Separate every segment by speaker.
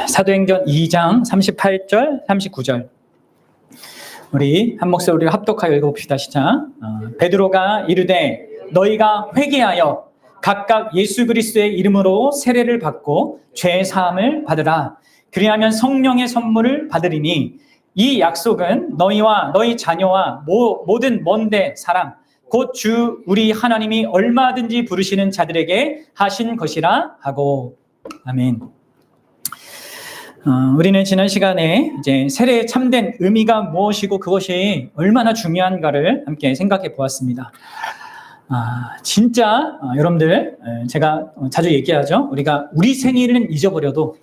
Speaker 1: 사도행전 2장 38절, 39절. 우리 한 목소리로 합독하여 읽어봅시다. 시작. 베드로가 이르되 너희가 회개하여 각각 예수 그리스도의 이름으로 세례를 받고 죄 사함을 받으라. 그리하면 성령의 선물을 받으리니 이 약속은 너희와 너희 자녀와 모든 먼데 사람 곧 주 우리 하나님이 얼마든지 부르시는 자들에게 하신 것이라 하고. 아멘. 우리는 지난 시간에 이제 세례의 참된 의미가 무엇이고 그것이 얼마나 중요한가를 함께 생각해 보았습니다. 진짜 여러분들, 제가 자주 얘기하죠. 우리가 우리 생일은 잊어버려도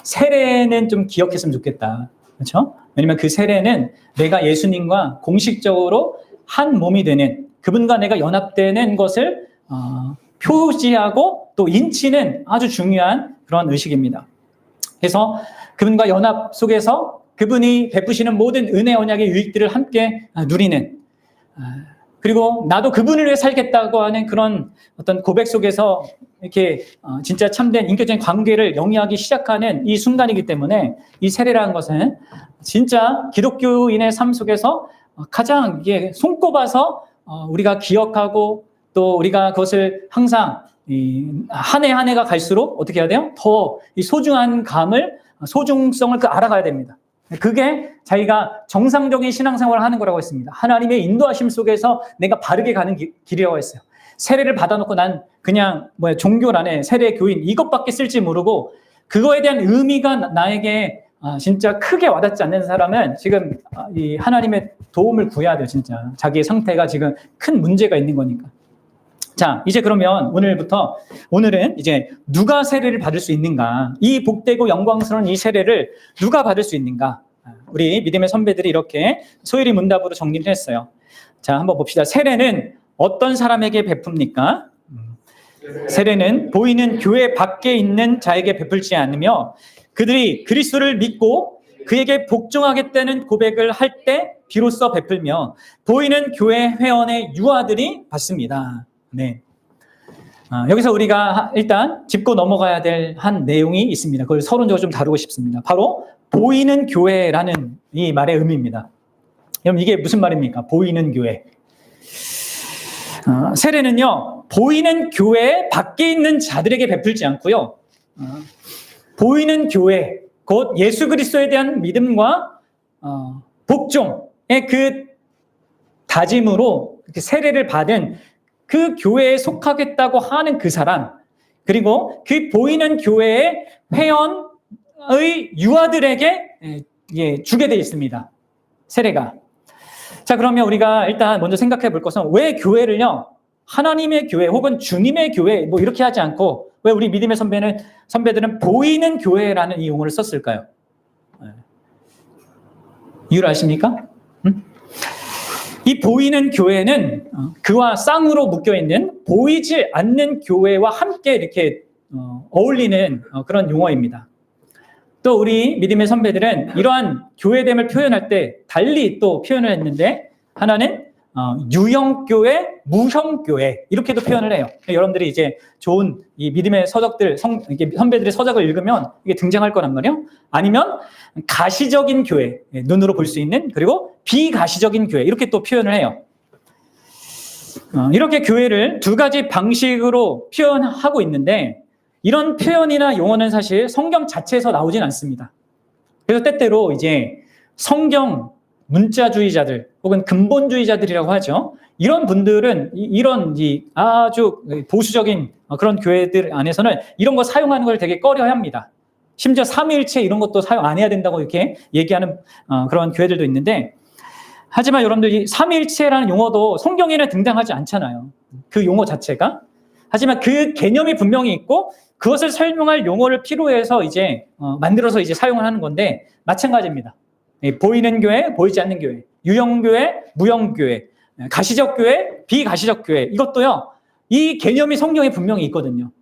Speaker 1: 세례는 좀 기억했으면 좋겠다. 그렇죠? 왜냐면 그 세례는 내가 예수님과 공식적으로 한 몸이 되는, 그분과 내가 연합되는 것을 표시하고 또 인치는 아주 중요한 그런 의식입니다. 그래서 그분과 연합 속에서 그분이 베푸시는 모든 은혜 언약의 유익들을 함께 누리는, 그리고 나도 그분을 위해 살겠다고 하는 그런 어떤 고백 속에서 이렇게 진짜 참된 인격적인 관계를 영위하기 시작하는 이 순간이기 때문에 이 세례라는 것은 진짜 기독교인의 삶 속에서 가장 이게 손꼽아서 우리가 기억하고 또 우리가 그것을 항상 한 해 한 해가 갈수록 어떻게 해야 돼요? 더 이 소중한 감을, 소중성을 알아가야 됩니다. 그게 자기가 정상적인 신앙생활을 하는 거라고 했습니다. 하나님의 인도하심 속에서 내가 바르게 가는 길이라고 했어요. 세례를 받아놓고 난 그냥 종교란에 세례 교인 이것밖에 쓸지 모르고 그거에 대한 의미가 나에게 진짜 크게 와닿지 않는 사람은 지금 이 하나님의 도움을 구해야 돼요. 진짜 자기의 상태가 지금 큰 문제가 있는 거니까. 자, 이제 그러면 오늘은 이제 누가 세례를 받을 수 있는가? 이 복되고 영광스러운 이 세례를 누가 받을 수 있는가? 우리 믿음의 선배들이 이렇게 소일이 문답으로 정리를 했어요. 자, 한번 봅시다. 세례는 어떤 사람에게 베풉니까? 세례는 보이는 교회 밖에 있는 자에게 베풀지 않으며 그들이 그리스도를 믿고 그에게 복종하겠다는 고백을 할 때 비로소 베풀며 보이는 교회 회원의 유아들이 받습니다. 네. 여기서 우리가 일단 짚고 넘어가야 될 한 내용이 있습니다. 그걸 서론적으로 좀 다루고 싶습니다. 바로 보이는 교회라는 이 말의 의미입니다. 그럼 이게 무슨 말입니까? 보이는 교회. 세례는요, 보이는 교회 밖에 있는 자들에게 베풀지 않고요. 보이는 교회, 곧 예수 그리스도에 대한 믿음과 복종의 그 다짐으로 세례를 받은 그 교회에 속하겠다고 하는 그 사람, 그리고 그 보이는 교회의 회원의 유아들에게 주게 되어 있습니다. 세례가. 자, 그러면 우리가 일단 먼저 생각해 볼 것은 왜 교회를요, 하나님의 교회 혹은 주님의 교회 이렇게 하지 않고 왜 우리 믿음의 선배들은 보이는 교회라는 이 용어를 썼을까요? 이유를 아십니까? 이 보이는 교회는 그와 쌍으로 묶여있는 보이지 않는 교회와 함께 이렇게 어울리는 그런 용어입니다. 또 우리 믿음의 선배들은 이러한 교회됨을 표현할 때 달리 또 표현을 했는데 하나는 유형교회, 무형교회 이렇게도 표현을 해요. 여러분들이 이제 좋은 이 믿음의 서적들, 선배들의 서적을 읽으면 이게 등장할 거란 말이에요. 아니면 가시적인 교회, 눈으로 볼 수 있는, 그리고 비가시적인 교회 이렇게 또 표현을 해요. 이렇게 교회를 두 가지 방식으로 표현하고 있는데 이런 표현이나 용어는 사실 성경 자체에서 나오진 않습니다. 그래서 때때로 이제 성경 문자주의자들 혹은 근본주의자들이라고 하죠. 이런 분들은 이런 아주 보수적인 그런 교회들 안에서는 이런 거 사용하는 걸 되게 꺼려합니다. 심지어 삼위일체 이런 것도 사용 안 해야 된다고 이렇게 얘기하는 그런 교회들도 있는데, 하지만 여러분들 이 삼위일체라는 용어도 성경에는 등장하지 않잖아요. 그 용어 자체가. 하지만 그 개념이 분명히 있고 그것을 설명할 용어를 필요로 해서 이제 만들어서 이제 사용을 하는 건데 마찬가지입니다. 보이는 교회, 보이지 않는 교회, 유형교회, 무형교회, 가시적 교회, 비가시적 교회 이것도요, 이 개념이 성경에 분명히 있거든요.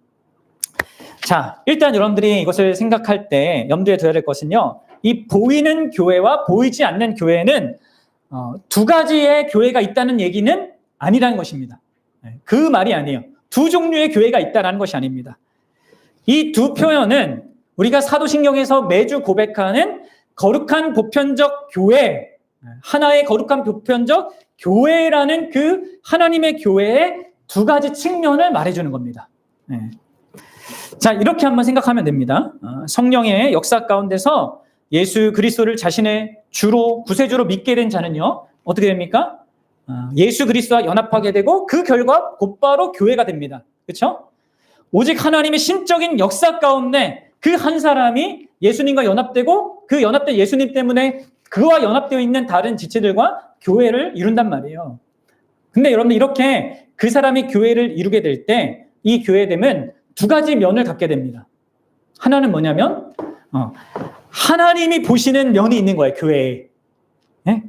Speaker 1: 자, 일단 여러분들이 이것을 생각할 때 염두에 둬야 될 것은요, 이 보이는 교회와 보이지 않는 교회는 두 가지의 교회가 있다는 얘기는 아니라는 것입니다. 그 말이 아니에요. 두 종류의 교회가 있다는 것이 아닙니다. 이 두 표현은 우리가 사도신경에서 매주 고백하는 거룩한 보편적 교회, 하나의 거룩한 보편적 교회라는 그 하나님의 교회의 두 가지 측면을 말해주는 겁니다. 네. 자, 이렇게 한번 생각하면 됩니다. 성령의 역사 가운데서 예수 그리스도를 자신의 주로, 구세주로 믿게 된 자는요, 어떻게 됩니까? 예수 그리스도와 연합하게 되고 그 결과 곧바로 교회가 됩니다. 그렇죠? 오직 하나님의 신적인 역사 가운데 그 한 사람이 예수님과 연합되고 그 연합된 예수님 때문에 그와 연합되어 있는 다른 지체들과 교회를 이룬단 말이에요. 근데 여러분들 이렇게 그 사람이 교회를 이루게 될 때 이 교회됨은 두 가지 면을 갖게 됩니다. 하나는 뭐냐면 하나님이 보시는 면이 있는 거예요, 교회에. 네?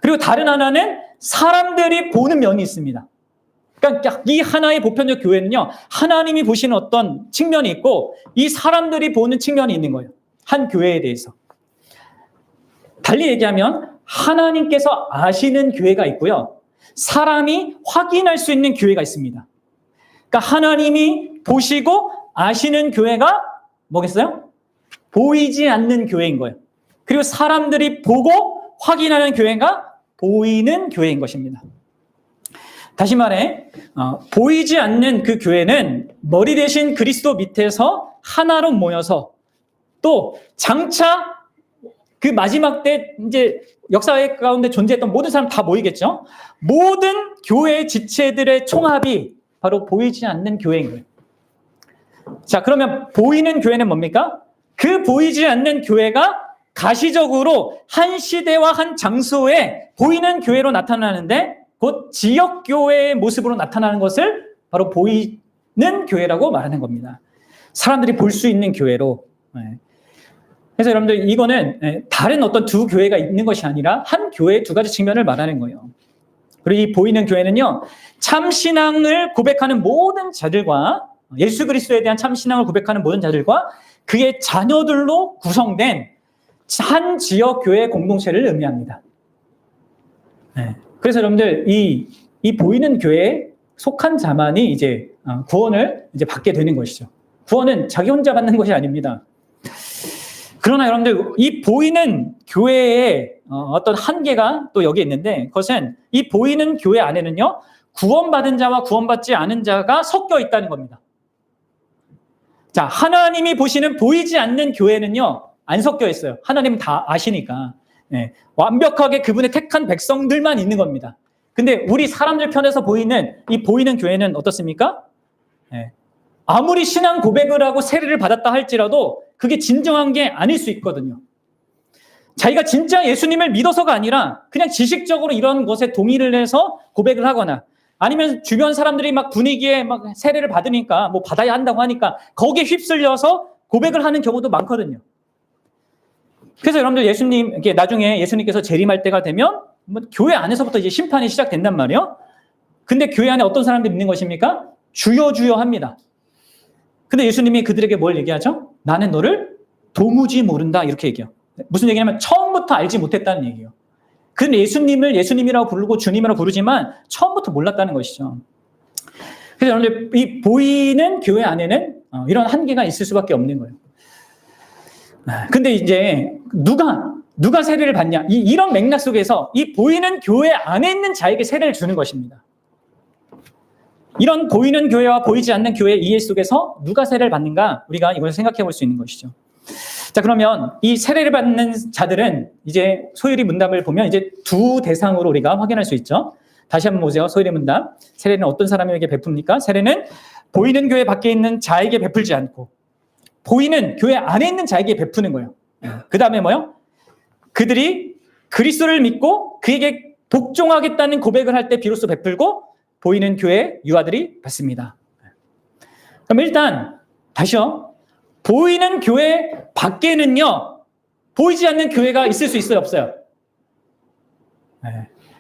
Speaker 1: 그리고 다른 하나는 사람들이 보는 면이 있습니다. 그러니까 이 하나의 보편적 교회는요, 하나님이 보시는 어떤 측면이 있고 이 사람들이 보는 측면이 있는 거예요. 한 교회에 대해서. 달리 얘기하면 하나님께서 아시는 교회가 있고요, 사람이 확인할 수 있는 교회가 있습니다. 그러니까 하나님이 보시고 아시는 교회가 뭐겠어요? 보이지 않는 교회인 거예요. 그리고 사람들이 보고 확인하는 교회가 보이는 교회인 것입니다. 다시 말해, 보이지 않는 그 교회는 머리 대신 그리스도 밑에서 하나로 모여서 또 장차 그 마지막 때 이제 역사 가운데 존재했던 모든 사람 다 모이겠죠? 모든 교회의 지체들의 총합이 바로 보이지 않는 교회인 거예요. 자, 그러면 보이는 교회는 뭡니까? 그 보이지 않는 교회가 가시적으로 한 시대와 한 장소에 보이는 교회로 나타나는데 곧 지역교회의 모습으로 나타나는 것을 바로 보이는 교회라고 말하는 겁니다. 사람들이 볼 수 있는 교회로. 그래서 여러분들 이거는 다른 어떤 두 교회가 있는 것이 아니라 한 교회의 두 가지 측면을 말하는 거예요. 그리고 이 보이는 교회는요, 참신앙을 고백하는 모든 자들과 예수 그리스도에 대한 참신앙을 고백하는 모든 자들과 그의 자녀들로 구성된 한 지역 교회 공동체를 의미합니다. 그래서 여러분들 이 보이는 교회에 속한 자만이 이제 구원을 이제 받게 되는 것이죠. 구원은 자기 혼자 받는 것이 아닙니다. 그러나 여러분들 이 보이는 교회의 어떤 한계가 또 여기 있는데 그것은 이 보이는 교회 안에는요, 구원받은 자와 구원받지 않은 자가 섞여 있다는 겁니다. 자, 하나님이 보시는 보이지 않는 교회는요, 안 섞여 있어요. 하나님은 다 아시니까. 완벽하게 그분의 택한 백성들만 있는 겁니다. 근데 우리 사람들 편에서 보이는 이 보이는 교회는 어떻습니까? 아무리 신앙 고백을 하고 세례를 받았다 할지라도 그게 진정한 게 아닐 수 있거든요. 자기가 진짜 예수님을 믿어서가 아니라 그냥 지식적으로 이런 것에 동의를 해서 고백을 하거나 아니면 주변 사람들이 막 분위기에 막 세례를 받으니까 뭐 받아야 한다고 하니까 거기에 휩쓸려서 고백을 하는 경우도 많거든요. 그래서 여러분들 예수님, 이게 나중에 예수님께서 재림할 때가 되면 뭐 교회 안에서부터 이제 심판이 시작된단 말이에요. 근데 교회 안에 어떤 사람들이 있는 것입니까? 주여 주여 합니다. 근데 예수님이 그들에게 뭘 얘기하죠? 나는 너를 도무지 모른다 이렇게 얘기해요. 무슨 얘기냐면 처음부터 알지 못했다는 얘기예요. 그는 예수님을 예수님이라고 부르고 주님이라고 부르지만 처음부터 몰랐다는 것이죠. 그래서 여러분들 이 보이는 교회 안에는 이런 한계가 있을 수밖에 없는 거예요. 근데 이제 누가 세례를 받냐? 이런 맥락 속에서 이 보이는 교회 안에 있는 자에게 세례를 주는 것입니다. 이런 보이는 교회와 보이지 않는 교회의 이해 속에서 누가 세례를 받는가? 우리가 이걸 생각해 볼 수 있는 것이죠. 자, 그러면 이 세례를 받는 자들은 이제 소율이 문답을 보면 이제 두 대상으로 우리가 확인할 수 있죠. 다시 한번 보세요. 소율의 문답. 세례는 어떤 사람에게 베풉니까? 세례는 보이는 교회 밖에 있는 자에게 베풀지 않고 보이는 교회 안에 있는 자에게 베푸는 거예요. 그 다음에 뭐요? 그들이 그리스도를 믿고 그에게 복종하겠다는 고백을 할 때 비로소 베풀고 보이는 교회 유아들이 받습니다. 그럼 일단 다시요. 보이는 교회 밖에는요, 보이지 않는 교회가 있을 수 있어요, 없어요?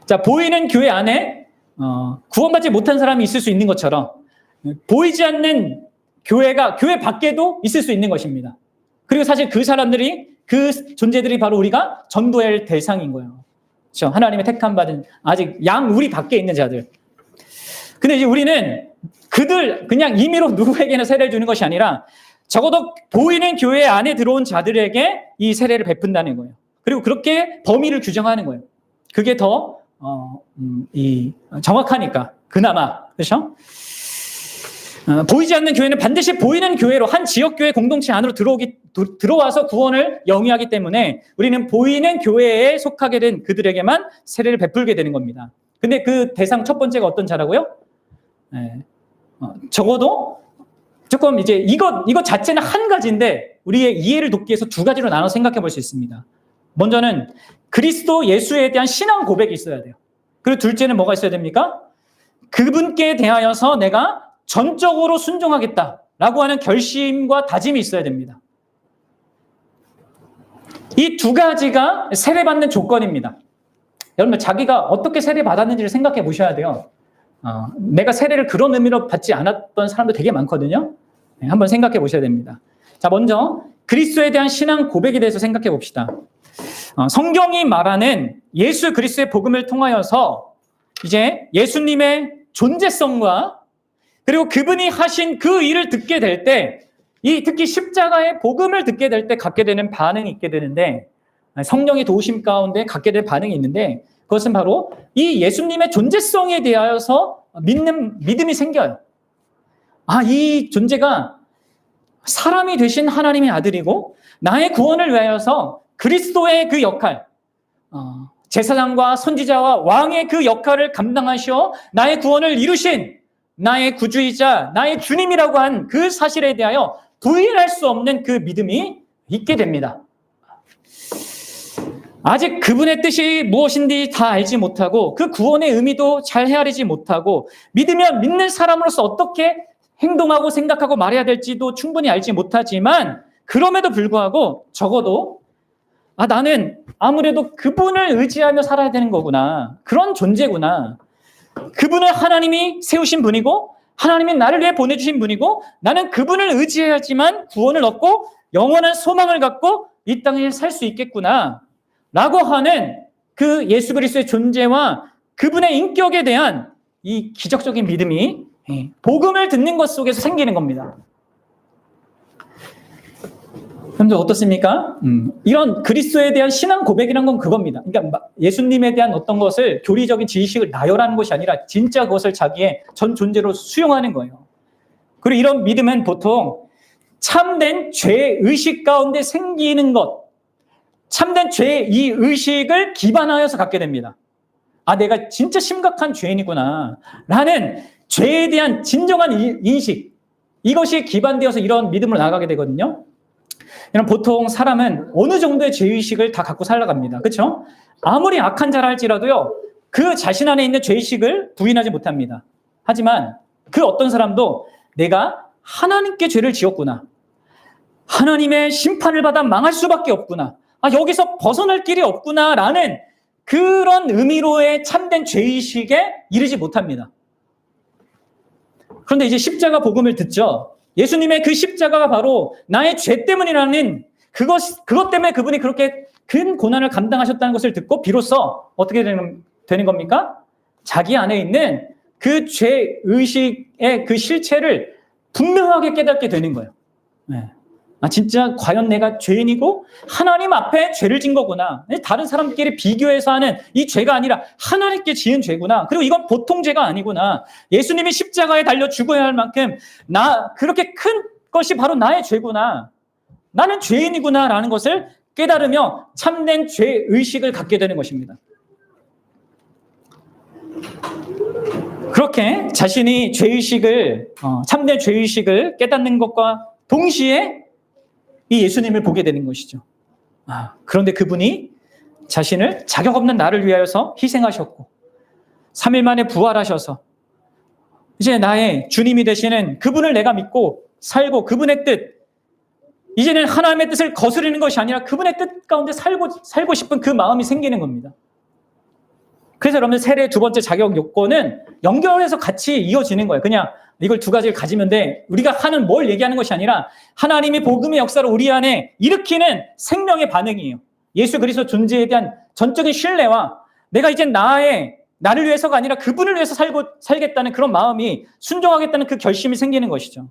Speaker 1: 자, 보이는 교회 안에 구원받지 못한 사람이 있을 수 있는 것처럼 보이지 않는 교회가 교회 밖에도 있을 수 있는 것입니다. 그리고 사실 그 사람들이, 그 존재들이 바로 우리가 전도할 대상인 거예요. 그렇죠? 하나님의 택함 받은 아직 우리 밖에 있는 자들. 근데 이제 우리는 그냥 임의로 누구에게나 세례를 주는 것이 아니라 적어도 보이는 교회 안에 들어온 자들에게 이 세례를 베푼다는 거예요. 그리고 그렇게 범위를 규정하는 거예요. 그게 더 정확하니까 그나마. 그렇죠? 보이지 않는 교회는 반드시 보이는 교회로 한 지역교회 공동체 안으로 들어와서 구원을 영위하기 때문에 우리는 보이는 교회에 속하게 된 그들에게만 세례를 베풀게 되는 겁니다. 근데 그 대상 첫 번째가 어떤 자라고요? 적어도 조금 이제 이것 자체는 한 가지인데 우리의 이해를 돕기 위해서 두 가지로 나눠 생각해 볼 수 있습니다. 먼저는 그리스도 예수에 대한 신앙 고백이 있어야 돼요. 그리고 둘째는 뭐가 있어야 됩니까? 그분께 대하여서 내가 전적으로 순종하겠다라고 하는 결심과 다짐이 있어야 됩니다. 이 두 가지가 세례받는 조건입니다. 여러분, 자기가 어떻게 세례받았는지를 생각해 보셔야 돼요. 내가 세례를 그런 의미로 받지 않았던 사람도 되게 많거든요. 한번 생각해 보셔야 됩니다. 자, 먼저 그리스도에 대한 신앙 고백에 대해서 생각해 봅시다. 성경이 말하는 예수 그리스도의 복음을 통하여서 이제 예수님의 존재성과 그리고 그분이 하신 그 일을 듣게 될 때, 특히 십자가의 복음을 듣게 될 때 갖게 되는 반응이 있게 되는데, 성령의 도우심 가운데 갖게 될 반응이 있는데, 그것은 바로 이 예수님의 존재성에 대하여서 믿음이 생겨요. 이 존재가 사람이 되신 하나님의 아들이고 나의 구원을 위하여서 그리스도의 그 역할, 제사장과 선지자와 왕의 그 역할을 감당하시어 나의 구원을 이루신 나의 구주이자 나의 주님이라고 한 그 사실에 대하여 부인할 수 없는 그 믿음이 있게 됩니다. 아직 그분의 뜻이 무엇인지 다 알지 못하고 그 구원의 의미도 잘 헤아리지 못하고 믿으면 믿는 사람으로서 어떻게 행동하고 생각하고 말해야 될지도 충분히 알지 못하지만 그럼에도 불구하고 적어도 나는 아무래도 그분을 의지하며 살아야 되는 거구나. 그런 존재구나. 그분은 하나님이 세우신 분이고 하나님이 나를 위해 보내주신 분이고 나는 그분을 의지해야지만 구원을 얻고 영원한 소망을 갖고 이 땅에 살 수 있겠구나 라고 하는 그 예수 그리스도의 존재와 그분의 인격에 대한 이 기적적인 믿음이 복음을 듣는 것 속에서 생기는 겁니다. 여러분들 어떻습니까? 이런 그리스도에 대한 신앙 고백이란 건 그겁니다. 그러니까 예수님에 대한 어떤 것을 교리적인 지식을 나열하는 것이 아니라 진짜 그것을 자기의 전 존재로 수용하는 거예요. 그리고 이런 믿음은 보통 참된 죄의식 가운데 생기는 것, 참된 죄의 이 의식을 기반하여서 갖게 됩니다. 내가 진짜 심각한 죄인이구나 라는 죄에 대한 진정한 인식, 이것이 기반되어서 이런 믿음으로 나아가게 되거든요. 보통 사람은 어느 정도의 죄의식을 다 갖고 살아갑니다. 그렇죠? 아무리 악한 자라 할지라도요, 그 자신 안에 있는 죄의식을 부인하지 못합니다. 하지만 그 어떤 사람도 내가 하나님께 죄를 지었구나, 하나님의 심판을 받아 망할 수밖에 없구나, 여기서 벗어날 길이 없구나 라는 그런 의미로의 참된 죄의식에 이르지 못합니다. 그런데 이제 십자가 복음을 듣죠. 예수님의 그 십자가가 바로 나의 죄 때문이라는 그것 때문에 그분이 그렇게 큰 고난을 감당하셨다는 것을 듣고 비로소 어떻게 되는 겁니까? 자기 안에 있는 그 죄의식의 그 실체를 분명하게 깨닫게 되는 거예요. 진짜 과연 내가 죄인이고 하나님 앞에 죄를 진 거구나. 다른 사람끼리 비교해서 하는 이 죄가 아니라 하나님께 지은 죄구나. 그리고 이건 보통 죄가 아니구나. 예수님이 십자가에 달려 죽어야 할 만큼 그렇게 큰 것이 바로 나의 죄구나. 나는 죄인이구나 라는 것을 깨달으며 참된 죄의식을 갖게 되는 것입니다. 그렇게 자신이 참된 죄의식을 깨닫는 것과 동시에 이 예수님을 보게 되는 것이죠. 그런데 그분이 자신을 자격 없는 나를 위하여서 희생하셨고 3일 만에 부활하셔서 이제 나의 주님이 되시는 그분을 내가 믿고 살고 그분의 뜻, 이제는 하나님의 뜻을 거스르는 것이 아니라 그분의 뜻 가운데 살고 싶은 그 마음이 생기는 겁니다. 그래서 여러분들 세례의 두 번째 자격 요건은 연결해서 같이 이어지는 거예요. 그냥 이걸 두 가지를 가지면 돼. 우리가 하는 뭘 얘기하는 것이 아니라 하나님이 복음의 역사를 우리 안에 일으키는 생명의 반응이에요. 예수 그리스도 존재에 대한 전적인 신뢰와 내가 이제 나를 위해서가 아니라 그분을 위해서 살겠다는 그런 마음이, 순종하겠다는 그 결심이 생기는 것이죠.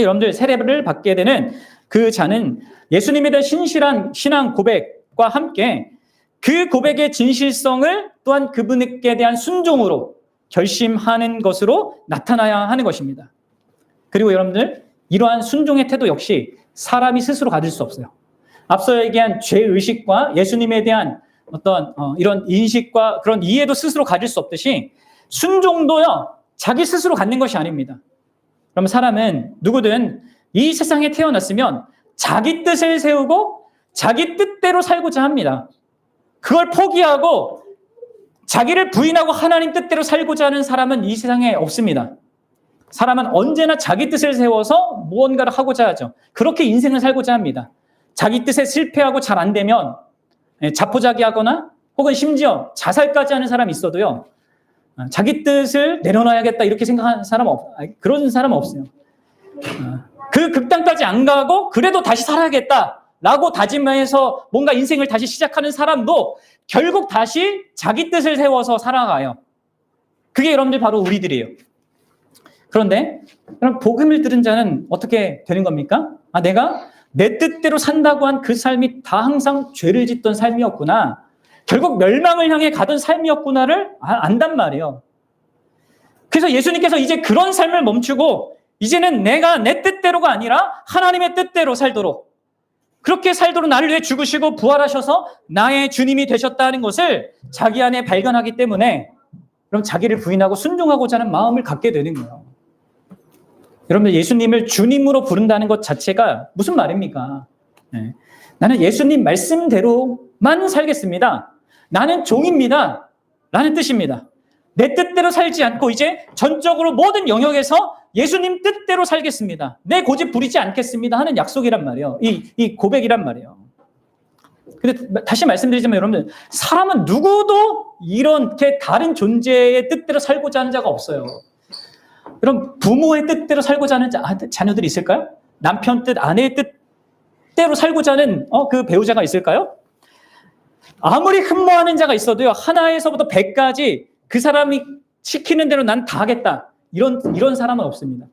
Speaker 1: 여러분들 세례를 받게 되는 그 자는 예수님에 대한 신실한 신앙 고백과 함께 그 고백의 진실성을 또한 그분께 대한 순종으로 결심하는 것으로 나타나야 하는 것입니다. 그리고 여러분들 이러한 순종의 태도 역시 사람이 스스로 가질 수 없어요. 앞서 얘기한 죄의식과 예수님에 대한 어떤 이런 인식과 그런 이해도 스스로 가질 수 없듯이 순종도요, 자기 스스로 갖는 것이 아닙니다. 그럼 사람은 누구든 이 세상에 태어났으면 자기 뜻을 세우고 자기 뜻대로 살고자 합니다. 그걸 포기하고 자기를 부인하고 하나님 뜻대로 살고자 하는 사람은 이 세상에 없습니다. 사람은 언제나 자기 뜻을 세워서 무언가를 하고자 하죠. 그렇게 인생을 살고자 합니다. 자기 뜻에 실패하고 잘 안 되면 자포자기하거나 혹은 심지어 자살까지 하는 사람이 있어도요, 자기 뜻을 내려놔야겠다 이렇게 생각하는 사람 그런 사람 없어요. 그 극단까지 안 가고 그래도 다시 살아야겠다라고 다짐해서 뭔가 인생을 다시 시작하는 사람도 결국 다시 자기 뜻을 세워서 살아가요. 그게 여러분들 바로 우리들이에요. 그런데 그럼 복음을 들은 자는 어떻게 되는 겁니까? 내가 내 뜻대로 산다고 한 그 삶이 다 항상 죄를 짓던 삶이었구나. 결국 멸망을 향해 가던 삶이었구나를 안단 말이에요. 그래서 예수님께서 이제 그런 삶을 멈추고 이제는 내가 내 뜻대로가 아니라 하나님의 뜻대로 살도록, 그렇게 살도록 나를 위해 죽으시고 부활하셔서 나의 주님이 되셨다는 것을 자기 안에 발견하기 때문에 그럼 자기를 부인하고 순종하고자 하는 마음을 갖게 되는 거예요. 여러분들 예수님을 주님으로 부른다는 것 자체가 무슨 말입니까? 나는 예수님 말씀대로만 살겠습니다. 나는 종입니다. 라는 뜻입니다. 내 뜻대로 살지 않고 이제 전적으로 모든 영역에서 예수님 뜻대로 살겠습니다. 내 고집 부리지 않겠습니다 하는 약속이란 말이에요. 이 고백이란 말이에요. 근데 다시 말씀드리지만 여러분들, 사람은 누구도 이렇게 다른 존재의 뜻대로 살고자 하는 자가 없어요. 여러분, 부모의 뜻대로 살고자 하는 자녀들이 있을까요? 남편 뜻, 아내의 뜻대로 살고자 하는 그 배우자가 있을까요? 아무리 흠모하는 자가 있어도요, 하나에서부터 100까지 그 사람이 시키는 대로 난 다 하겠다. 이런 사람은 없습니다.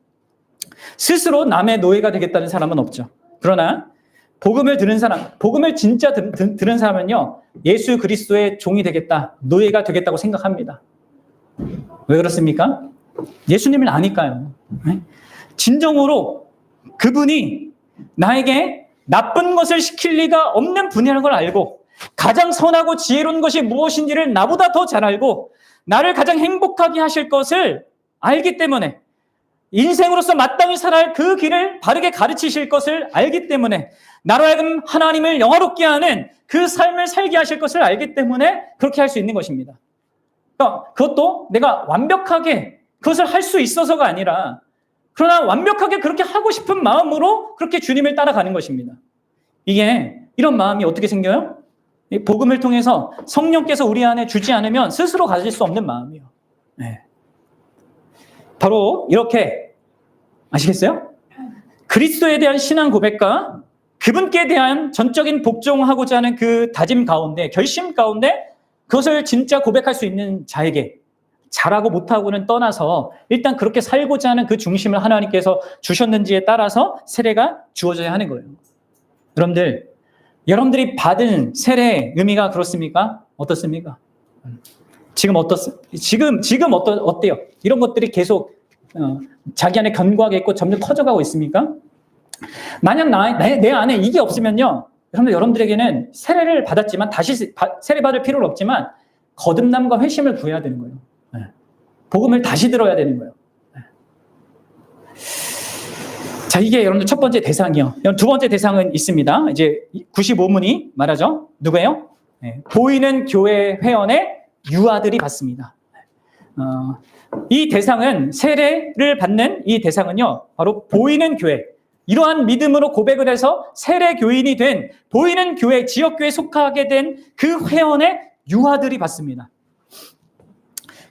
Speaker 1: 스스로 남의 노예가 되겠다는 사람은 없죠. 그러나 복음을 들은 사람, 복음을 진짜 들은 사람은요, 예수 그리스도의 종이 되겠다, 노예가 되겠다고 생각합니다. 왜 그렇습니까? 예수님을 아니까요. 진정으로 그분이 나에게 나쁜 것을 시킬 리가 없는 분이라는 걸 알고, 가장 선하고 지혜로운 것이 무엇인지를 나보다 더 잘 알고, 나를 가장 행복하게 하실 것을 알기 때문에, 인생으로서 마땅히 살아야 할 그 길을 바르게 가르치실 것을 알기 때문에, 나로 하여금 하나님을 영화롭게 하는 그 삶을 살게 하실 것을 알기 때문에 그렇게 할 수 있는 것입니다. 그러니까 그것도 내가 완벽하게 그것을 할 수 있어서가 아니라, 그러나 완벽하게 그렇게 하고 싶은 마음으로 그렇게 주님을 따라가는 것입니다. 이런 마음이 어떻게 생겨요? 복음을 통해서 성령께서 우리 안에 주지 않으면 스스로 가질 수 없는 마음이에요. 바로 이렇게, 아시겠어요? 그리스도에 대한 신앙 고백과 그분께 대한 전적인 복종하고자 하는 그 다짐 가운데, 결심 가운데 그것을 진짜 고백할 수 있는 자에게, 잘하고 못하고는 떠나서 일단 그렇게 살고자 하는 그 중심을 하나님께서 주셨는지에 따라서 세례가 주어져야 하는 거예요. 여러분들이 받은 세례의 의미가 그렇습니까? 어떻습니까? 지금 어때요? 이런 것들이 계속 자기 안에 견고하게 있고 점점 커져가고 있습니까? 만약 내 안에 이게 없으면요, 여러분들에게는 세례를 받았지만 다시 세례 받을 필요는 없지만 거듭남과 회심을 구해야 되는 거예요. 복음을 다시 들어야 되는 거예요. 자, 이게 여러분들 첫 번째 대상이요. 두 번째 대상은 있습니다. 이제 95문이 말하죠. 누구예요? 보이는 교회 회원의 유아들이 받습니다. 이 대상은, 세례를 받는 이 대상은요, 바로 보이는 교회, 이러한 믿음으로 고백을 해서 세례 교인이 된, 보이는 교회, 지역교회에 속하게 된 그 회원의 유아들이 받습니다.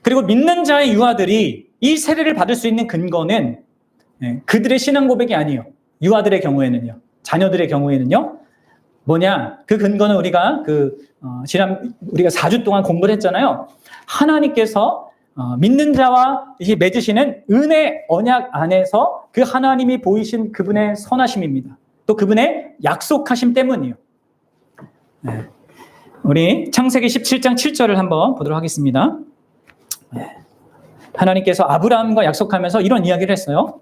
Speaker 1: 그리고 믿는 자의 유아들이 이 세례를 받을 수 있는 근거는 그들의 신앙 고백이 아니에요. 유아들의 경우에는요, 자녀들의 경우에는요, 뭐냐? 그 근거는 우리가 우리가 4주 동안 공부를 했잖아요. 하나님께서 믿는 자와 이제 맺으시는 은혜 언약 안에서 그 하나님이 보이신 그분의 선하심입니다. 또 그분의 약속하심 때문이에요. 네. 우리 창세기 17장 7절을 한번 보도록 하겠습니다. 네. 하나님께서 아브라함과 약속하면서 이런 이야기를 했어요.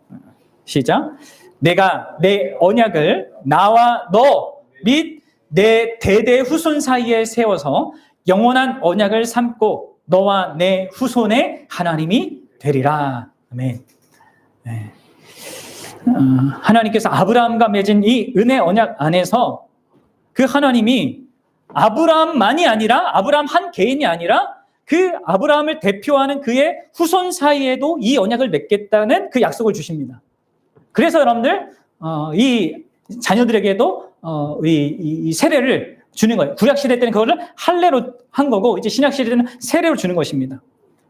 Speaker 1: 시작. 내가 내 언약을 나와 너 및 내 대대 후손 사이에 세워서 영원한 언약을 삼고 너와 내 후손의 하나님이 되리라. 아멘. 네. 하나님께서 아브라함과 맺은 이 은혜 언약 안에서 그 하나님이 아브라함만이 아니라 아브라함 한 개인이 아니라 그 아브라함을 대표하는 그의 후손 사이에도 이 언약을 맺겠다는 그 약속을 주십니다. 그래서 여러분들 이 자녀들에게도 이 세례를 주는 거예요. 구약 시대 때는 그거를 할례로 한 거고 이제 신약 시대 때는 세례로 주는 것입니다.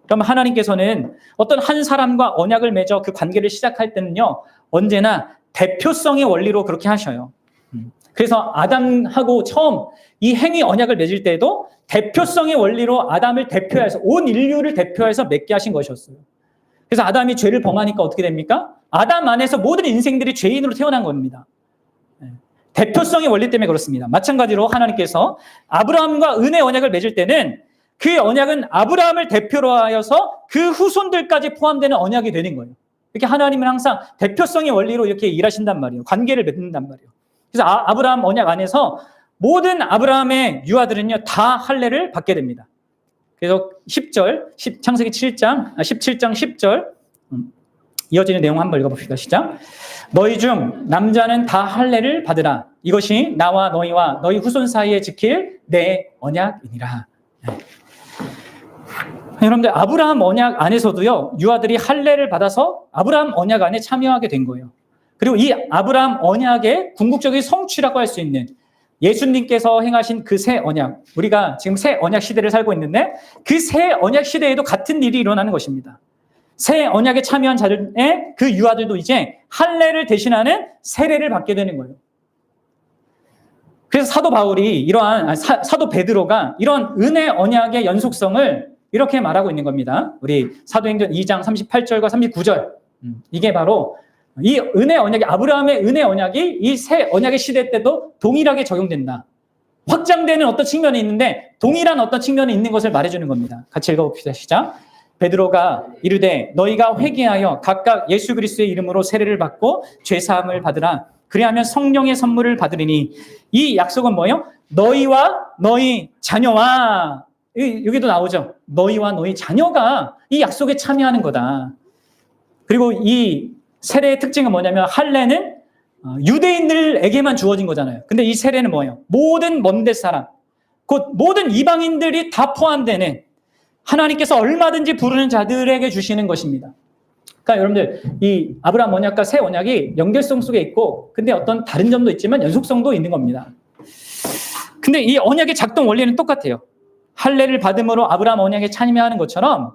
Speaker 1: 그러면 하나님께서는 어떤 한 사람과 언약을 맺어 그 관계를 시작할 때는요, 언제나 대표성의 원리로 그렇게 하셔요. 그래서 아담하고 처음 이 행위 언약을 맺을 때도 대표성의 원리로 아담을 대표해서 온 인류를 대표해서 맺게 하신 것이었어요. 그래서 아담이 죄를 범하니까 어떻게 됩니까? 아담 안에서 모든 인생들이 죄인으로 태어난 겁니다. 대표성의 원리 때문에 그렇습니다. 마찬가지로 하나님께서 아브라함과 은혜 언약을 맺을 때는 그 언약은 아브라함을 대표로 하여서 그 후손들까지 포함되는 언약이 되는 거예요. 이렇게 하나님은 항상 대표성의 원리로 이렇게 일하신단 말이에요. 관계를 맺는단 말이에요. 그래서 아브라함 언약 안에서 모든 아브라함의 유아들은요, 다 할례를 받게 됩니다. 그래서 10절, 창세기 17장 10절 이어지는 내용 한번 읽어봅시다. 시작. 너희 중 남자는 다 할례를 받으라. 이것이 나와 너희와 너희 후손 사이에 지킬 내 언약이니라. 네. 여러분들 아브라함 언약 안에서도요, 유아들이 할례를 받아서 아브라함 언약 안에 참여하게 된 거예요. 그리고 이 아브라함 언약의 궁극적인 성취라고 할 수 있는 예수님께서 행하신 그 새 언약, 우리가 지금 새 언약 시대를 살고 있는데 그 새 언약 시대에도 같은 일이 일어나는 것입니다. 새 언약에 참여한 자들의 그 유아들도 이제 할례를 대신하는 세례를 받게 되는 거예요. 그래서 사도 바울이 사도 베드로가 이런 은혜 언약의 연속성을 이렇게 말하고 있는 겁니다. 우리 사도행전 2장 38절과 39절. 이게 바로 이 은혜 언약이, 아브라함의 은혜 언약이 이 새 언약의 시대 때도 동일하게 적용된다. 확장되는 어떤 측면이 있는데 동일한 어떤 측면이 있는 것을 말해주는 겁니다. 같이 읽어봅시다. 시작. 베드로가 이르되 너희가 회개하여 각각 예수 그리스도의 이름으로 세례를 받고 죄사함을 받으라. 그리하면 성령의 선물을 받으리니 이 약속은 뭐예요? 너희와 너희 자녀와, 여기도 나오죠. 너희와 너희 자녀가 이 약속에 참여하는 거다. 그리고 이 세례의 특징은 뭐냐면 할례는 유대인들에게만 주어진 거잖아요. 근데 이 세례는 뭐예요? 모든 먼데 사람, 곧 모든 이방인들이 다 포함되는 하나님께서 얼마든지 부르는 자들에게 주시는 것입니다. 그러니까 여러분들 이 아브라함 언약과 새 언약이 연결성 속에 있고 근데 어떤 다른 점도 있지만 연속성도 있는 겁니다. 근데 이 언약의 작동 원리는 똑같아요. 할례를 받음으로 아브라함 언약에 참여하는 것처럼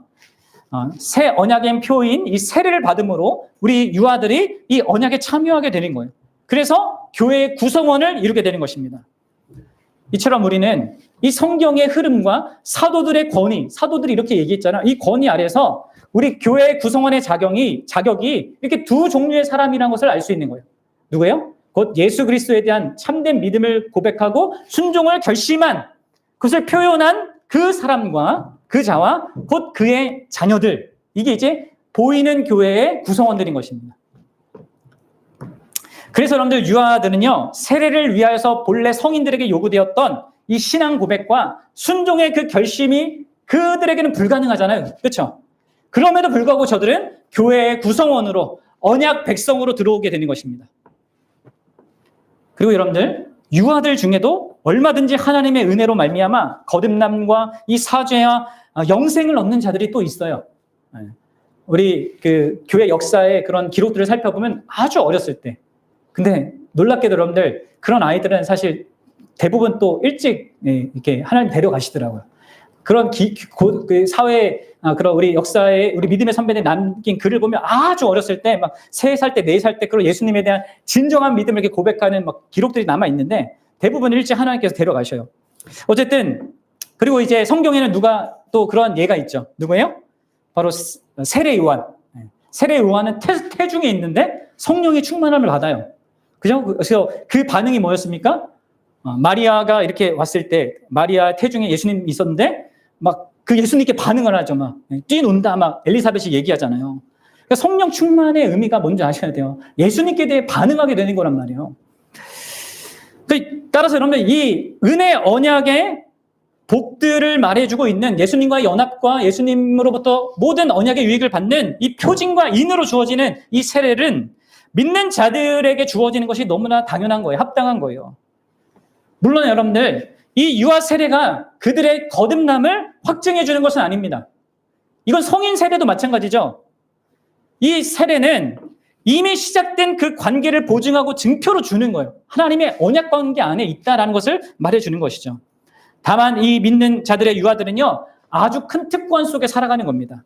Speaker 1: 새 언약의 표인 이 세례를 받음으로 우리 유아들이 이 언약에 참여하게 되는 거예요. 그래서 교회의 구성원을 이루게 되는 것입니다. 이처럼 우리는 이 성경의 흐름과 사도들의 권위, 사도들이 이렇게 얘기했잖아요. 이 권위 아래서 우리 교회의 구성원의 자격이 이렇게 두 종류의 사람이라는 것을 알 수 있는 거예요. 누구예요? 곧 예수 그리스도에 대한 참된 믿음을 고백하고 순종을 결심한, 그것을 표현한 그 사람과 그 자와 곧 그의 자녀들, 이게 이제 보이는 교회의 구성원들인 것입니다. 그래서 여러분들 유아들은요, 세례를 위하여서 본래 성인들에게 요구되었던 이 신앙 고백과 순종의 그 결심이 그들에게는 불가능하잖아요. 그렇죠? 그럼에도 불구하고 저들은 교회의 구성원으로 언약 백성으로 들어오게 되는 것입니다. 그리고 여러분들 유아들 중에도 얼마든지 하나님의 은혜로 말미암아 거듭남과 이 사죄와 영생을 얻는 자들이 또 있어요. 우리 그 교회 역사의 그런 기록들을 살펴보면 아주 어렸을 때, 근데 놀랍게도 여러분들 그런 아이들은 사실 대부분 또 일찍 이렇게 하나님 데려가시더라고요. 그런 그 사회, 그런 우리 역사에 우리 믿음의 선배들이 남긴 글을 보면 아주 어렸을 때 막 3살 때, 4살 때 그런 예수님에 대한 진정한 믿음을 이렇게 고백하는 막 기록들이 남아 있는데 대부분 일찍 하나님께서 데려가셔요. 어쨌든 그리고 이제 성경에는 누가 또 그런 예가 있죠. 누구예요? 바로 세례 요한. 세례 요한은 태중에 있는데 성령의 충만함을 받아요. 그죠? 그래서 그 반응이 뭐였습니까? 마리아가 이렇게 왔을 때 마리아 태중에 예수님이 있었는데 막 그 예수님께 반응을 하죠. 막 뛰논다 막 엘리사벳이 얘기하잖아요. 그러니까 성령 충만의 의미가 뭔지 아셔야 돼요. 예수님께 대해 반응하게 되는 거란 말이에요. 따라서 여러분 이 은혜 언약의 복들을 말해주고 있는 예수님과의 연합과 예수님으로부터 모든 언약의 유익을 받는 이 표징과 인으로 주어지는 이 세례는 믿는 자들에게 주어지는 것이 너무나 당연한 거예요. 합당한 거예요. 물론 여러분들 이 유아 세례가 그들의 거듭남을 확증해 주는 것은 아닙니다. 이건 성인 세례도 마찬가지죠. 이 세례는 이미 시작된 그 관계를 보증하고 증표로 주는 거예요. 하나님의 언약 관계 안에 있다라는 것을 말해주는 것이죠. 다만 이 믿는 자들의 유아들은요, 아주 큰 특권 속에 살아가는 겁니다.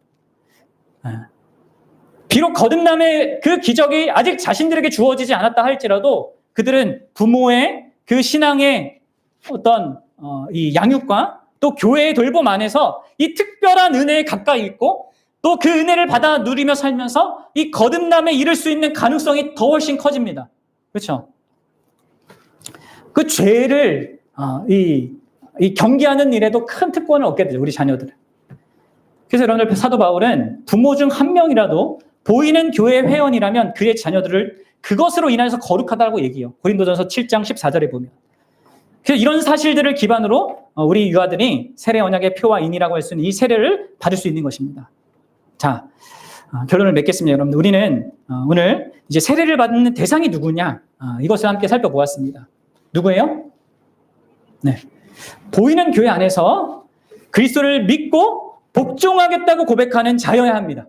Speaker 1: 비록 거듭남의 그 기적이 아직 자신들에게 주어지지 않았다 할지라도 그들은 부모의 그 신앙의 어떤 이 양육과 또 교회의 돌봄 안에서 이 특별한 은혜에 가까이 있고 또 그 은혜를 받아 누리며 살면서 이 거듭남에 이를 수 있는 가능성이 더 훨씬 커집니다. 그렇죠? 그 죄를 이 경계하는 일에도 큰 특권을 얻게 되죠. 우리 자녀들은. 그래서 여러분들 사도 바울은 부모 중 한 명이라도 보이는 교회 회원이라면 그의 자녀들을 그것으로 인해서 거룩하다고 얘기해요. 고린도전서 7장 14절에 보면. 그래서 이런 사실들을 기반으로 우리 유아들이 세례 언약의 표와 인이라고 할 수 있는 이 세례를 받을 수 있는 것입니다. 자, 결론을 맺겠습니다. 여러분, 우리는 오늘 이제 세례를 받는 대상이 누구냐? 이것을 함께 살펴보았습니다. 누구예요? 네. 보이는 교회 안에서 그리스도를 믿고 복종하겠다고 고백하는 자여야 합니다.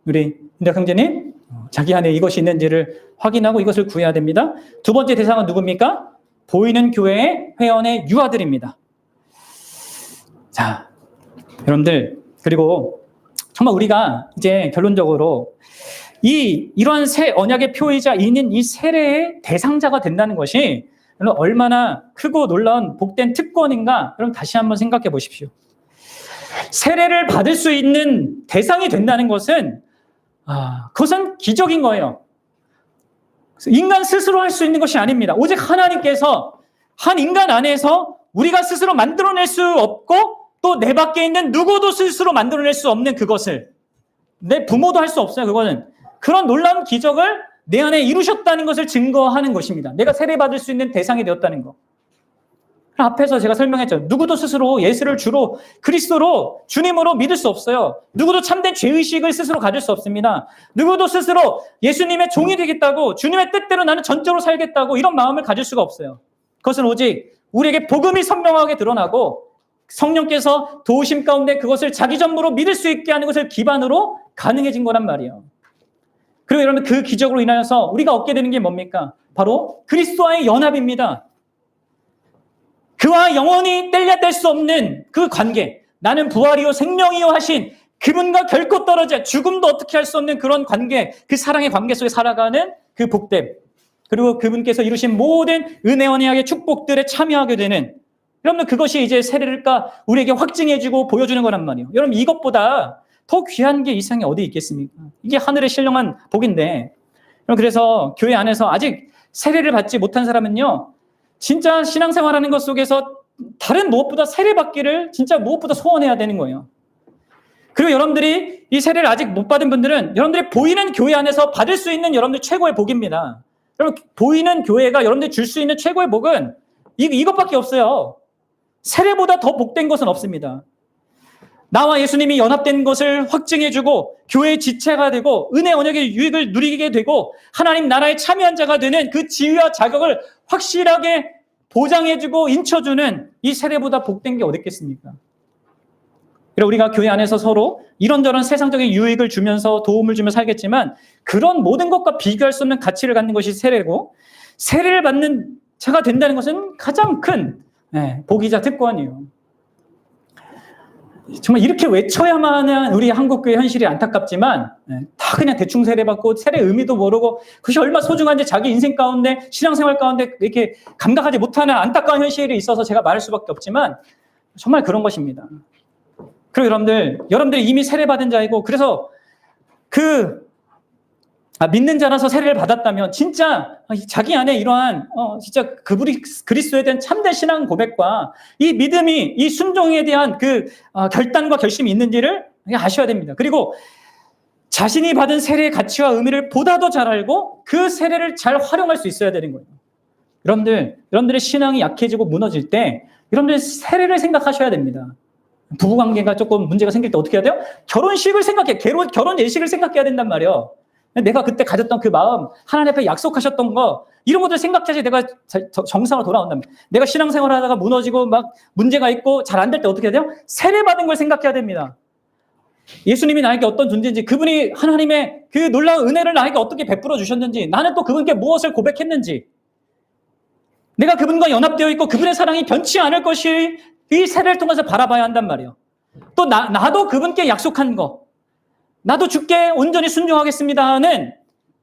Speaker 1: 우리 인덕 형제님, 자기 안에 이것이 있는지를 확인하고 이것을 구해야 됩니다. 두 번째 대상은 누굽니까? 보이는 교회의 회원의 유아들입니다. 자, 여러분들, 그리고 정말 우리가 이제 결론적으로 이러한 새 언약의 표이자 인인 이 세례의 대상자가 된다는 것이 얼마나 크고 놀라운 복된 특권인가? 여러분 다시 한번 생각해 보십시오. 세례를 받을 수 있는 대상이 된다는 것은 그것은 기적인 거예요. 인간 스스로 할 수 있는 것이 아닙니다. 오직 하나님께서 한 인간 안에서 우리가 스스로 만들어낼 수 없고 또 내 밖에 있는 누구도 스스로 만들어낼 수 없는 그것을 내 부모도 할 수 없어요. 그거는 그런 놀라운 기적을 내 안에 이루셨다는 것을 증거하는 것입니다. 내가 세례받을 수 있는 대상이 되었다는 거. 앞에서 제가 설명했죠. 누구도 스스로 예수를 주로 그리스도로 주님으로 믿을 수 없어요. 누구도 참된 죄의식을 스스로 가질 수 없습니다. 누구도 스스로 예수님의 종이 되겠다고 주님의 뜻대로 나는 전적으로 살겠다고 이런 마음을 가질 수가 없어요. 그것은 오직 우리에게 복음이 선명하게 드러나고 성령께서 도우심 가운데 그것을 자기 전부로 믿을 수 있게 하는 것을 기반으로 가능해진 거란 말이에요. 그리고 여러분 그 기적으로 인하여서 우리가 얻게 되는 게 뭡니까? 바로 그리스도와의 연합입니다. 그와 영원히 뗄래야 뗄 수 없는 그 관계, 나는 부활이요 생명이요 하신 그분과 결코 떨어져 죽음도 어떻게 할 수 없는 그런 관계, 그 사랑의 관계 속에 살아가는 그 복됨, 그리고 그분께서 이루신 모든 은혜 언약의 축복들에 참여하게 되는, 여러분 그것이 이제 세례를까 우리에게 확증해주고 보여주는 거란 말이에요. 여러분 이것보다 더 귀한 게 이 세상에 어디 있겠습니까? 이게 하늘의 신령한 복인데, 그래서 교회 안에서 아직 세례를 받지 못한 사람은요, 진짜 신앙생활하는 것 속에서 다른 무엇보다 세례받기를 진짜 무엇보다 소원해야 되는 거예요. 그리고 여러분들이 이 세례를 아직 못 받은 분들은 여러분들이 보이는 교회 안에서 받을 수 있는 여러분들 최고의 복입니다. 여러분 보이는 교회가 여러분들이 줄 수 있는 최고의 복은 이것밖에 없어요. 세례보다 더 복된 것은 없습니다. 나와 예수님이 연합된 것을 확증해주고 교회의 지체가 되고 은혜 언약의 유익을 누리게 되고 하나님 나라에 참여한 자가 되는 그 지위와 자격을 확실하게 보장해주고 인쳐주는 이 세례보다 복된 게 어디 있겠습니까? 우리가 교회 안에서 서로 이런저런 세상적인 유익을 주면서 도움을 주며 살겠지만 그런 모든 것과 비교할 수 없는 가치를 갖는 것이 세례고, 세례를 받는 자가 된다는 것은 가장 큰 복이자 특권이에요. 정말 이렇게 외쳐야만 하는 우리 한국교회 현실이 안타깝지만 다 그냥 대충 세례받고 세례 의미도 모르고 그것이 얼마나 소중한지 자기 인생 가운데 신앙생활 가운데 이렇게 감각하지 못하는 안타까운 현실이 있어서 제가 말할 수밖에 없지만 정말 그런 것입니다. 그리고 여러분들이 이미 세례받은 자이고, 그래서 믿는 자라서 세례를 받았다면 진짜 자기 안에 이러한 진짜 그리스도에 대한 참된 신앙 고백과 이 믿음이, 이 순종에 대한 결단과 결심이 있는지를 아셔야 됩니다. 그리고 자신이 받은 세례의 가치와 의미를 보다 더 잘 알고 그 세례를 잘 활용할 수 있어야 되는 거예요. 여러분들의 신앙이 약해지고 무너질 때 여러분들 세례를 생각하셔야 됩니다. 부부관계가 조금 문제가 생길 때 어떻게 해야 돼요? 결혼식을 생각해. 결혼 예식을 생각해야 된단 말이에요. 내가 그때 가졌던 그 마음, 하나님 앞에 약속하셨던 거, 이런 것들 생각해야지 내가 정상으로 돌아온다면. 내가 신앙생활 하다가 무너지고 막 문제가 있고 잘 안 될 때 어떻게 해야 돼요? 세례받은 걸 생각해야 됩니다. 예수님이 나에게 어떤 존재인지, 그분이 하나님의 그 놀라운 은혜를 나에게 어떻게 베풀어 주셨는지, 나는 또 그분께 무엇을 고백했는지, 내가 그분과 연합되어 있고 그분의 사랑이 변치 않을 것이 이 세례를 통해서 바라봐야 한단 말이에요. 또 나도 그분께 약속한 거, 나도 주께 온전히 순종하겠습니다 하는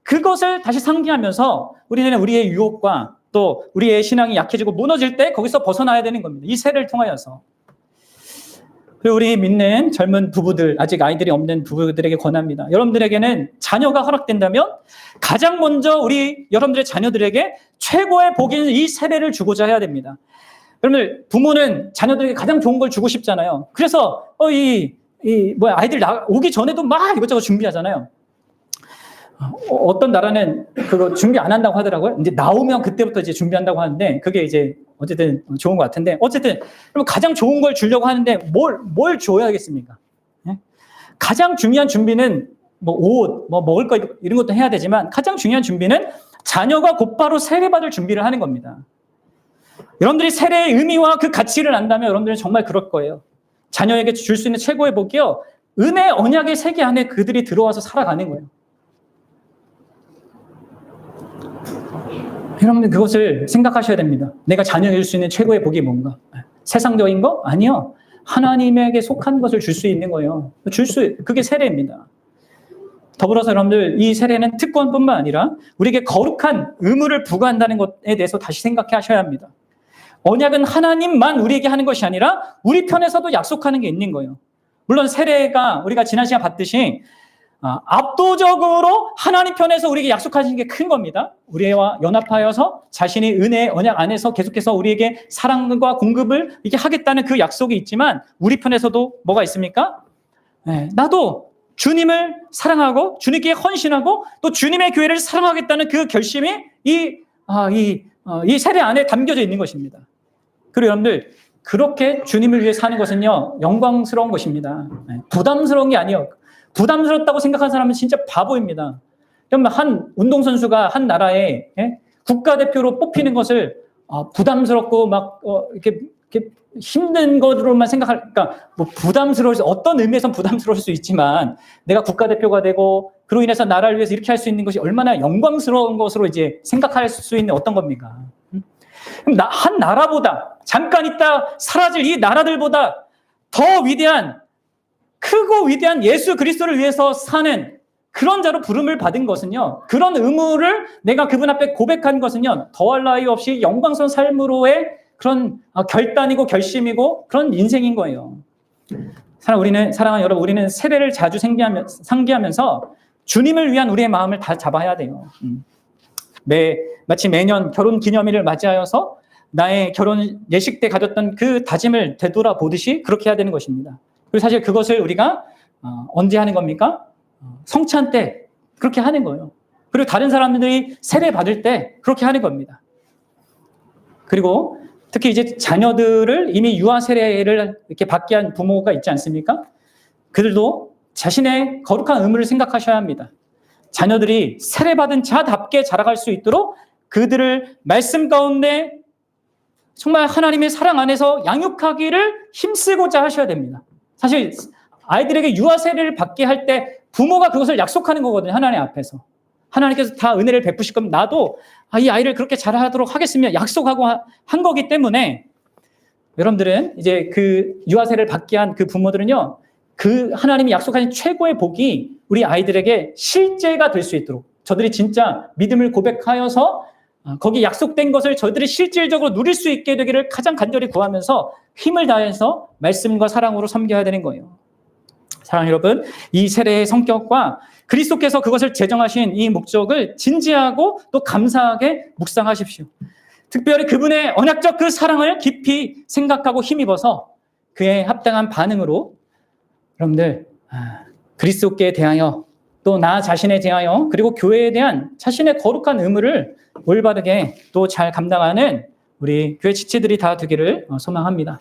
Speaker 1: 그것을 다시 상기하면서 우리는 우리의 유혹과 또 우리의 신앙이 약해지고 무너질 때 거기서 벗어나야 되는 겁니다. 이 세례를 통하여서. 그리고 우리 믿는 젊은 부부들, 아직 아이들이 없는 부부들에게 권합니다. 여러분들에게는 자녀가 허락된다면 가장 먼저 여러분들의 자녀들에게 최고의 복인 이 세례를 주고자 해야 됩니다. 여러분들, 부모는 자녀들에게 가장 좋은 걸 주고 싶잖아요. 그래서 아이들 오기 전에도 막 이것저것 준비하잖아요. 어떤 나라는 그거 준비 안 한다고 하더라고요. 이제 나오면 그때부터 이제 준비한다고 하는데, 그게 이제 어쨌든 좋은 것 같은데, 어쨌든 그럼 가장 좋은 걸 주려고 하는데 뭘 줘야겠습니까? 예? 가장 중요한 준비는 옷, 먹을 거 이런 것도 해야 되지만, 가장 중요한 준비는 자녀가 곧바로 세례받을 준비를 하는 겁니다. 여러분들이 세례의 의미와 그 가치를 안다면 여러분들은 정말 그럴 거예요. 자녀에게 줄 수 있는 최고의 복이요, 은혜 언약의 세계 안에 그들이 들어와서 살아가는 거예요. 여러분들 그것을 생각하셔야 됩니다. 내가 자녀에게 줄 수 있는 최고의 복이 뭔가? 세상적인 거? 아니요. 하나님에게 속한 것을 줄 수 있는 거예요. 그게 세례입니다. 더불어서 여러분들, 이 세례는 특권뿐만 아니라 우리에게 거룩한 의무를 부과한다는 것에 대해서 다시 생각해 하셔야 합니다. 언약은 하나님만 우리에게 하는 것이 아니라 우리 편에서도 약속하는 게 있는 거예요. 물론 세례가 우리가 지난 시간 봤듯이 압도적으로 하나님 편에서 우리에게 약속하시는 게 큰 겁니다. 우리와 연합하여서 자신이 은혜의 언약 안에서 계속해서 우리에게 사랑과 공급을 이렇게 하겠다는 그 약속이 있지만, 우리 편에서도 뭐가 있습니까? 나도 주님을 사랑하고 주님께 헌신하고 또 주님의 교회를 사랑하겠다는 그 결심이 이 세례 안에 담겨져 있는 것입니다. 그리고 여러분들, 그렇게 주님을 위해 사는 것은요, 영광스러운 것입니다. 부담스러운 게 아니에요. 부담스럽다고 생각하는 사람은 진짜 바보입니다. 여러분, 한 운동선수가 한 나라의 국가대표로 뽑히는 것을 부담스럽고 이렇게 힘든 것으로만 그러니까 어떤 의미에선 부담스러울 수 있지만, 내가 국가대표가 되고 그로 인해서 나라를 위해서 이렇게 할 수 있는 것이 얼마나 영광스러운 것으로 이제 생각할 수 있는 어떤 겁니까? 그럼 한 나라보다, 잠깐 있다 사라질 이 나라들보다 더 위대한, 크고 위대한 예수 그리스도를 위해서 사는 그런 자로 부름을 받은 것은요, 그런 의무를 내가 그분 앞에 고백한 것은요, 더할 나위 없이 영광스러운 삶으로의 그런 결단이고 결심이고 그런 인생인 거예요. 사랑하는 여러분, 우리는 세례를 자주 상기하면서 주님을 위한 우리의 마음을 다 잡아야 돼요. 마치 매년 결혼 기념일을 맞이하여서 나의 결혼 예식 때 가졌던 그 다짐을 되돌아보듯이 그렇게 해야 되는 것입니다. 그리고 사실 그것을 우리가 언제 하는 겁니까? 성찬 때 그렇게 하는 거예요. 그리고 다른 사람들이 세례 받을 때 그렇게 하는 겁니다. 그리고 특히 이제 자녀들을 이미 유아 세례를 이렇게 받게 한 부모가 있지 않습니까? 그들도 자신의 거룩한 의무를 생각하셔야 합니다. 자녀들이 세례받은 자답게 자라갈 수 있도록 그들을 말씀 가운데 정말 하나님의 사랑 안에서 양육하기를 힘쓰고자 하셔야 됩니다. 사실 아이들에게 유아 세례를 받게 할 때 부모가 그것을 약속하는 거거든요. 하나님 앞에서. 하나님께서 다 은혜를 베푸실 거면 나도 이 아이를 그렇게 잘하도록 하겠습니다. 약속하고 한 거기 때문에, 여러분들은 이제 그 유아 세례를 받게 한 그 부모들은요, 그 하나님이 약속하신 최고의 복이 우리 아이들에게 실제가 될 수 있도록, 저들이 진짜 믿음을 고백하여서 거기 약속된 것을 저들이 실질적으로 누릴 수 있게 되기를 가장 간절히 구하면서 힘을 다해서 말씀과 사랑으로 섬겨야 되는 거예요. 사랑하는 여러분, 이 세례의 성격과 그리스도께서 그것을 제정하신 이 목적을 진지하고 또 감사하게 묵상하십시오. 특별히 그분의 언약적 그 사랑을 깊이 생각하고 힘입어서 그에 합당한 반응으로 여러분들 그리스도께 대하여 또 나 자신에 대하여 그리고 교회에 대한 자신의 거룩한 의무를 올바르게 또 잘 감당하는 우리 교회 지체들이 다 되기를 소망합니다.